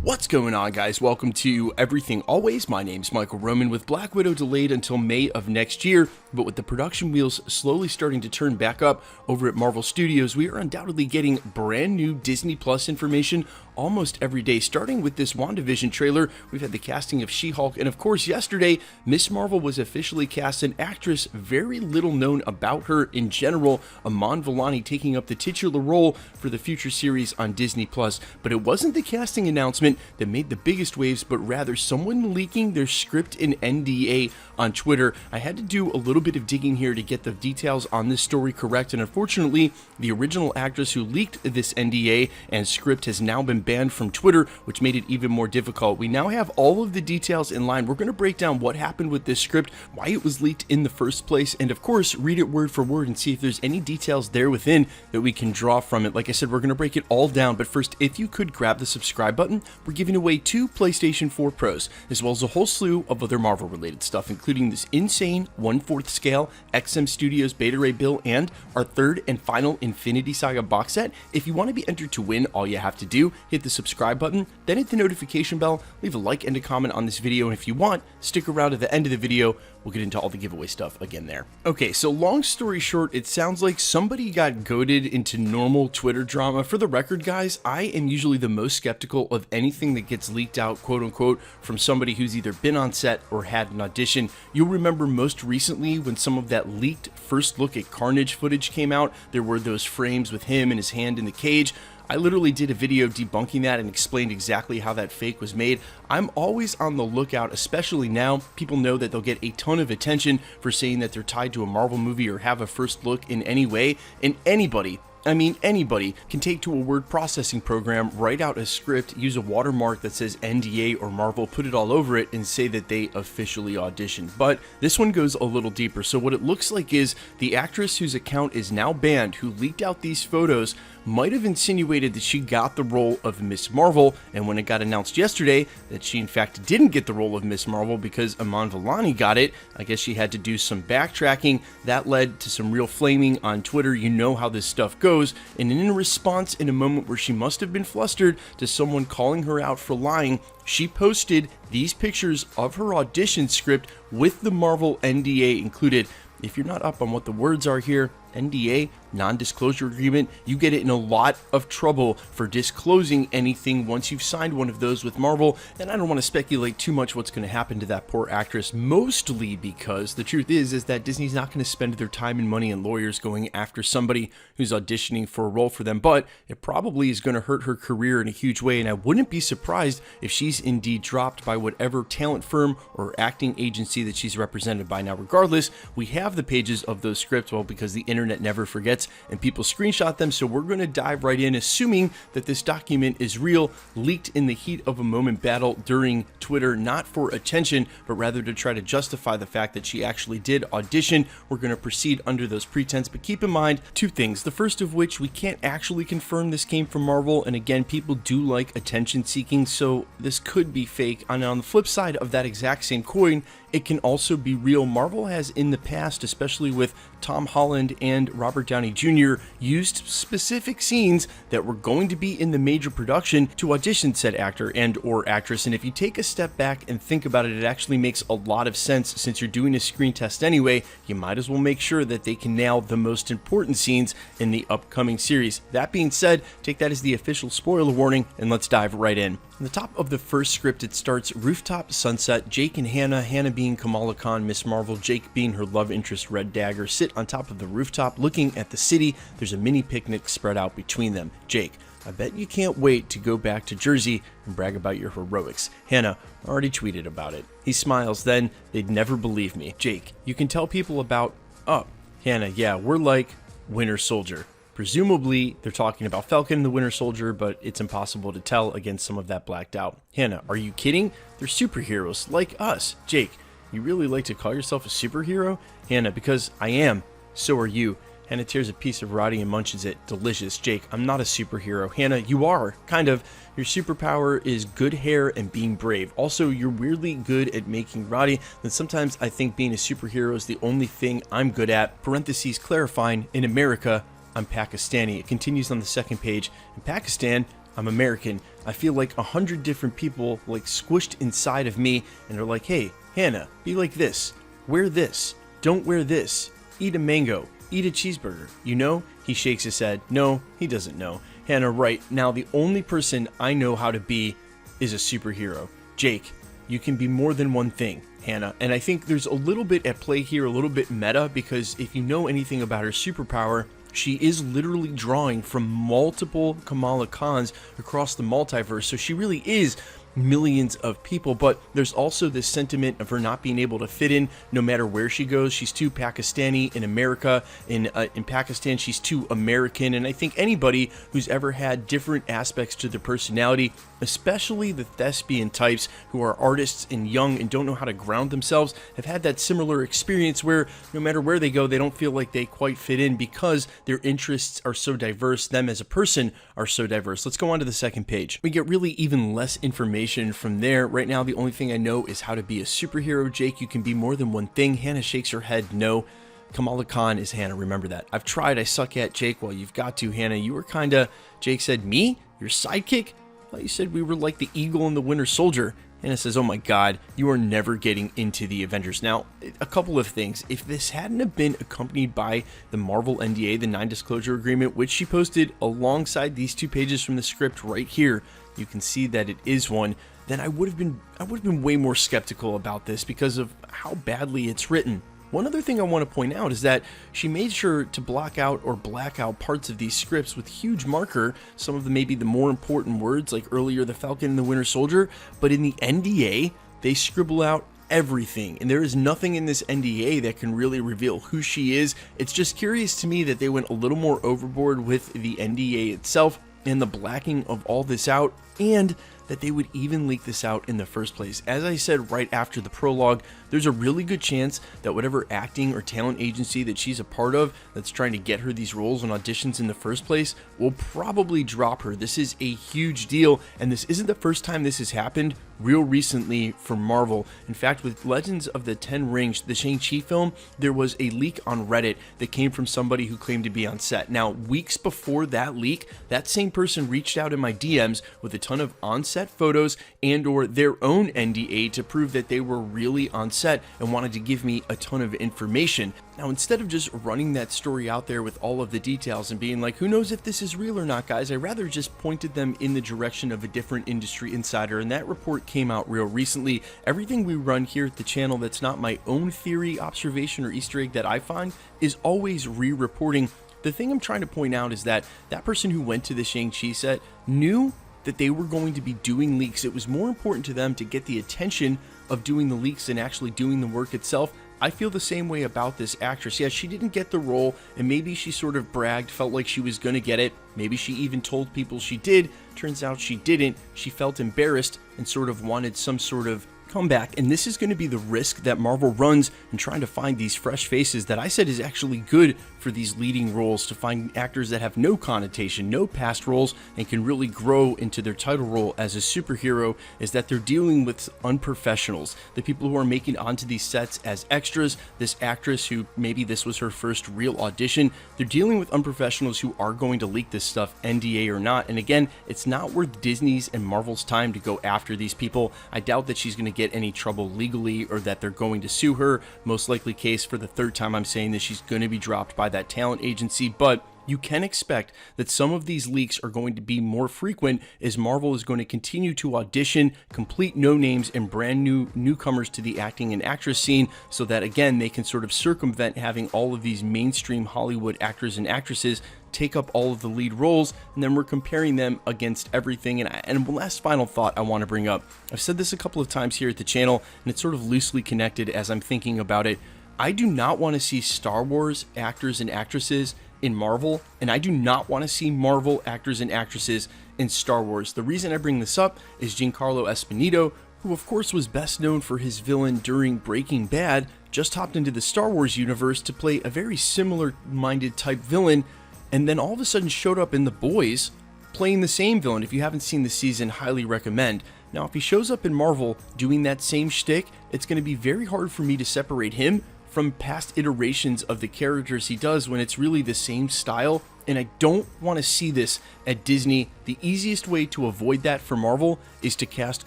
What's going on, guys? Welcome to Everything Always. My name's Michael Roman. With Black Widow delayed until May of next year, but with the production wheels slowly starting to turn back up over at Marvel Studios, we are undoubtedly getting brand new Disney Plus information almost every day. Starting with this WandaVision trailer, we've had the casting of She-Hulk, and of course yesterday, Miss Marvel was officially cast, an actress very little known about her in general, Iman Vellani, taking up the titular role for the future series on Disney Plus. But it wasn't the casting announcement that made the biggest waves, but rather someone leaking their script in NDA on Twitter. I had to do a little bit of digging here to get the details on this story correct, and unfortunately, the original actress who leaked this NDA and script has now been banned from Twitter, which made it even more difficult. We now have all of the details in line. We're going to break down what happened with this script, why it was leaked in the first place, and of course, read it word for word and see if there's any details there within that we can draw from it. Like I said, we're going to break it all down, but first, if you could grab the subscribe button, we're giving away 2 PlayStation 4 Pros, as well as a whole slew of other Marvel-related stuff, including this insane 1/4 scale XM Studios Beta Ray bill and our third and final Infinity Saga box set. If you want to be entered to win, all you have to do, hit the subscribe button, then hit the notification bell, leave a like and a comment on this video, and if you want, stick around at the end of the video. We'll get into all the giveaway stuff again there. Okay, so long story short, it sounds like somebody got goaded into normal Twitter drama. For the record, guys, I am usually the most skeptical of anything that gets leaked out, quote unquote, from somebody who's either been on set or had an audition. You'll remember most recently when some of that leaked first look at Carnage footage came out, there were those frames with him and his hand in the cage. I literally did a video debunking that and explained exactly how that fake was made. I'm always on the lookout, especially now. People know that they'll get a ton of attention for saying that they're tied to a Marvel movie or have a first look in any way, and anybody can take to a word processing program, write out a script, use a watermark that says NDA or Marvel, put it all over it, and say that they officially auditioned. But this one goes a little deeper. So what it looks like is the actress whose account is now banned, who leaked out these photos, might have insinuated that she got the role of Miss Marvel, and when it got announced yesterday that she in fact didn't get the role of Miss Marvel because Iman Vellani got it, I guess she had to do some backtracking. That led to some real flaming on Twitter. You know how this stuff goes. And in a response, in a moment where she must have been flustered to someone calling her out for lying, she posted these pictures of her audition script with the Marvel NDA included. If you're not up on what the words are here, NDA, non-disclosure agreement, you get it in a lot of trouble for disclosing anything once you've signed one of those with Marvel, and I don't want to speculate too much what's going to happen to that poor actress, mostly because the truth is that Disney's not going to spend their time and money and lawyers going after somebody who's auditioning for a role for them, but it probably is going to hurt her career in a huge way, and I wouldn't be surprised if she's indeed dropped by whatever talent firm or acting agency that she's represented by. Now, regardless, we have the pages of those scripts, well, because the internet never forgets and people screenshot them, so we're going to dive right in, assuming that this document is real, leaked in the heat of a moment battle during Twitter, not for attention, but rather to try to justify the fact that she actually did audition. We're going to proceed under those pretense, but keep in mind 2 things. The first of which, we can't actually confirm this came from Marvel, and again, people do like attention seeking, so this could be fake. And on the flip side of that exact same coin, it can also be real. Marvel has in the past, especially with Tom Holland and Robert Downey Jr., used specific scenes that were going to be in the major production to audition said actor and or actress. And if you take a step back and think about it, it actually makes a lot of sense. Since you're doing a screen test anyway, you might as well make sure that they can nail the most important scenes in the upcoming series. That being said, take that as the official spoiler warning, and let's dive right in. On the top of the first script, it starts rooftop sunset, Jake and Hannah being Kamala Khan, Miss Marvel, Jake being her love interest Red Dagger, sit on top of the rooftop looking at the city. There's a mini picnic spread out between them. Jake: I bet you can't wait to go back to Jersey and brag about your heroics. Hannah: already tweeted about it. He smiles, then: they'd never believe me. Jake: you can tell people about... Oh. Hannah: yeah, we're like Winter Soldier. Presumably, they're talking about Falcon and the Winter Soldier, but it's impossible to tell against some of that blacked out. Hannah: are you kidding? They're superheroes, like us. Jake: you really like to call yourself a superhero? Hannah: because I am. So are you. Hannah tears a piece of roti and munches it. Delicious. Jake: I'm not a superhero. Hannah: you are. Kind of. Your superpower is good hair and being brave. Also, you're weirdly good at making roti. Then sometimes I think being a superhero is the only thing I'm good at. Parentheses clarifying, in America, I'm Pakistani. It continues on the second page. In Pakistan, I'm American. I feel like 100 different people like squished inside of me, and they're like, hey, Hannah, be like this. Wear this. Don't wear this. Eat a mango. Eat a cheeseburger. You know? He shakes his head. No, he doesn't know. Hannah, right now the only person I know how to be is a superhero. Jake, you can be more than one thing, Hannah. And I think there's a little bit at play here, a little bit meta, because if you know anything about her superpower, she is literally drawing from multiple Kamala Khans across the multiverse. So she really is millions of people, but there's also this sentiment of her not being able to fit in no matter where she goes. She's too Pakistani in America. In Pakistan, she's too American. And I think anybody who's ever had different aspects to their personality, especially the thespian types who are artists and young and don't know how to ground themselves, have had that similar experience where no matter where they go, they don't feel like they quite fit in because their interests are so diverse. Them as a person are so diverse. Let's go on to the second page. We get really even less information from there. Right now, the only thing I know is how to be a superhero. Jake, you can be more than one thing. Hannah shakes her head no. Kamala Khan is Hannah. Remember that. I've tried. I suck at Jake. Well, you've got to, Hannah. You were kind of... Jake said, me? Your sidekick? Well, you said we were like the Eagle and the Winter Soldier. Hannah says, oh my God, you are never getting into the Avengers. Now, a couple of things. If this hadn't have been accompanied by the Marvel NDA, the non-disclosure agreement, which she posted alongside these 2 pages from the script right here, you can see that it is one, then I would have been way more skeptical about this because of how badly it's written. One other thing I want to point out is that she made sure to block out or black out parts of these scripts with huge marker, some of them maybe the more important words, like earlier the Falcon and the Winter Soldier, but in the NDA, they scribble out everything, and there is nothing in this NDA that can really reveal who she is. It's just curious to me that they went a little more overboard with the NDA itself and the blacking of all this out, and that they would even leak this out in the first place. As I said right after the prologue, there's a really good chance that whatever acting or talent agency that she's a part of that's trying to get her these roles and auditions in the first place will probably drop her. This is a huge deal, and this isn't the first time this has happened real recently for Marvel. In fact, with Legends of the Ten Rings, the Shang-Chi film, there was a leak on Reddit that came from somebody who claimed to be on set. Now, weeks before that leak, that same person reached out in my DMs with a ton of on-set photos and or their own NDA to prove that they were really on set and wanted to give me a ton of information. Now, instead of just running that story out there with all of the details and being like, who knows if this is real or not, guys, I rather just pointed them in the direction of a different industry insider, and that report came out real recently. Everything we run here at the channel that's not my own theory, observation, or Easter egg that I find is always re-reporting. The thing I'm trying to point out is that that person who went to the Shang-Chi set knew that they were going to be doing leaks. It was more important to them to get the attention of doing the leaks than actually doing the work itself. I feel the same way about this actress. Yeah, she didn't get the role, and maybe she sort of bragged, felt like she was going to get it. Maybe she even told people she did. Turns out she didn't. She felt embarrassed and sort of wanted some sort of comeback, and this is going to be the risk that Marvel runs in trying to find these fresh faces that I said is actually good for these leading roles, to find actors that have no connotation, no past roles, and can really grow into their title role as a superhero, is that they're dealing with unprofessionals, the people who are making onto these sets as extras. This actress who maybe this was her first real audition, they're dealing with unprofessionals who are going to leak this stuff, NDA or not. And again, it's not worth Disney's and Marvel's time to go after these people. I doubt that she's going to get any trouble legally or that they're going to sue her. Most likely case, for the third time I'm saying this, she's going to be dropped by that talent agency, but you can expect that some of these leaks are going to be more frequent as Marvel is going to continue to audition complete no-names and brand new newcomers to the acting and actress scene, so that again they can sort of circumvent having all of these mainstream Hollywood actors and actresses take up all of the lead roles, and then we're comparing them against everything. And last final thought I want to bring up, I've said this a couple of times here at the channel, and it's sort of loosely connected as I'm thinking about it. I do not want to see Star Wars actors and actresses in Marvel, and I do not want to see Marvel actors and actresses in Star Wars. The reason I bring this up is Giancarlo Esposito, who of course was best known for his villain during Breaking Bad, just hopped into the Star Wars universe to play a very similar-minded type villain, and then all of a sudden showed up in The Boys playing the same villain. If you haven't seen the season, highly recommend. Now, if he shows up in Marvel doing that same shtick, it's going to be very hard for me to separate him from past iterations of the characters he does when it's really the same style and I don't want to see this at Disney. The easiest way to avoid that for Marvel is to cast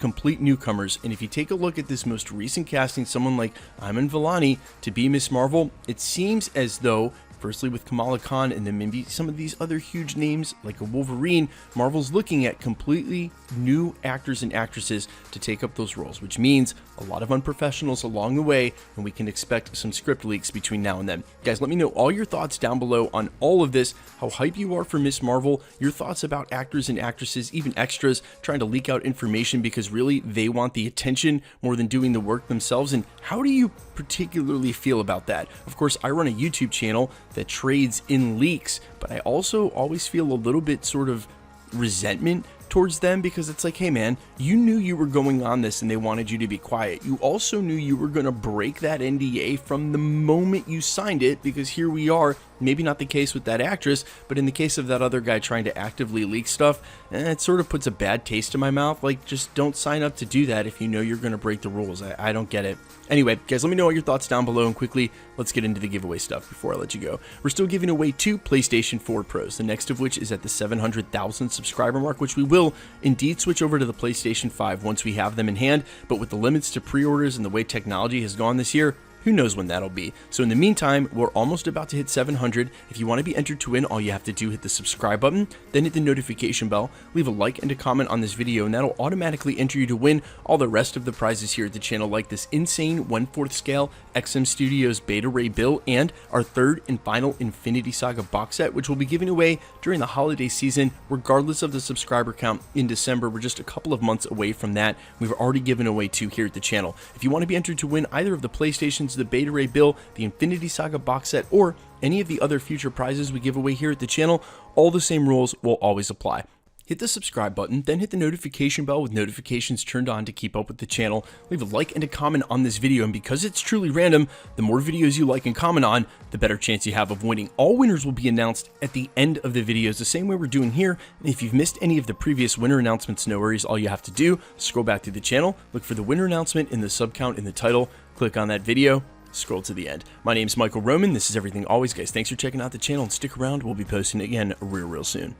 complete newcomers, and if you take a look at this most recent casting, someone like Iman Vellani to be Miss Marvel, it seems as though, firstly with Kamala Khan and then maybe some of these other huge names like a Wolverine, Marvel's looking at completely new actors and actresses to take up those roles, which means a lot of unprofessionals along the way, and we can expect some script leaks between now and then. Guys, let me know all your thoughts down below on all of this, how hype you are for Miss Marvel, your thoughts about actors and actresses, even extras, trying to leak out information because really they want the attention more than doing the work themselves, and how do you particularly feel about that? Of course, I run a YouTube channel that trades in leaks, but I also always feel a little bit sort of resentment towards them because it's like, hey man, you knew you were going on this and they wanted you to be quiet. You also knew you were going to break that NDA from the moment you signed it, because here we are, maybe not the case with that actress, but in the case of that other guy trying to actively leak stuff, it sort of puts a bad taste in my mouth. Like, just don't sign up to do that if you know you're going to break the rules. I don't get it. Anyway, guys, let me know all your thoughts down below, and quickly, let's get into the giveaway stuff before I let you go. We're still giving away 2 PlayStation 4 Pros, the next of which is at the 700,000 subscriber mark, which we will indeed switch over to the PlayStation 5 once we have them in hand, but with the limits to pre-orders and the way technology has gone this year, who knows when that'll be. So in the meantime, we're almost about to hit 700. If you want to be entered to win, all you have to do, hit the subscribe button, then hit the notification bell, leave a like and a comment on this video, and that'll automatically enter you to win all the rest of the prizes here at the channel, like this insane 1/4 scale XM Studios Beta Ray Bill and our 3rd and final Infinity Saga box set, which we'll be giving away during the holiday season, regardless of the subscriber count in December. We're just a couple of months away from that. We've already given away 2 here at the channel. If you want to be entered to win either of the PlayStations, the Beta Ray Bill, the Infinity Saga box set, or any of the other future prizes we give away here at the channel, all the same rules will always apply. Hit the subscribe button, then hit the notification bell with notifications turned on to keep up with the channel. Leave a like and a comment on this video, and because it's truly random, the more videos you like and comment on, the better chance you have of winning. All winners will be announced at the end of the videos, the same way we're doing here. And if you've missed any of the previous winner announcements, no worries. All you have to do, scroll back to the channel, look for the winner announcement in the sub count in the title, click on that video, scroll to the end. My name's Michael Roman. This is Everything Always, guys. Thanks for checking out the channel, and stick around. We'll be posting again real soon.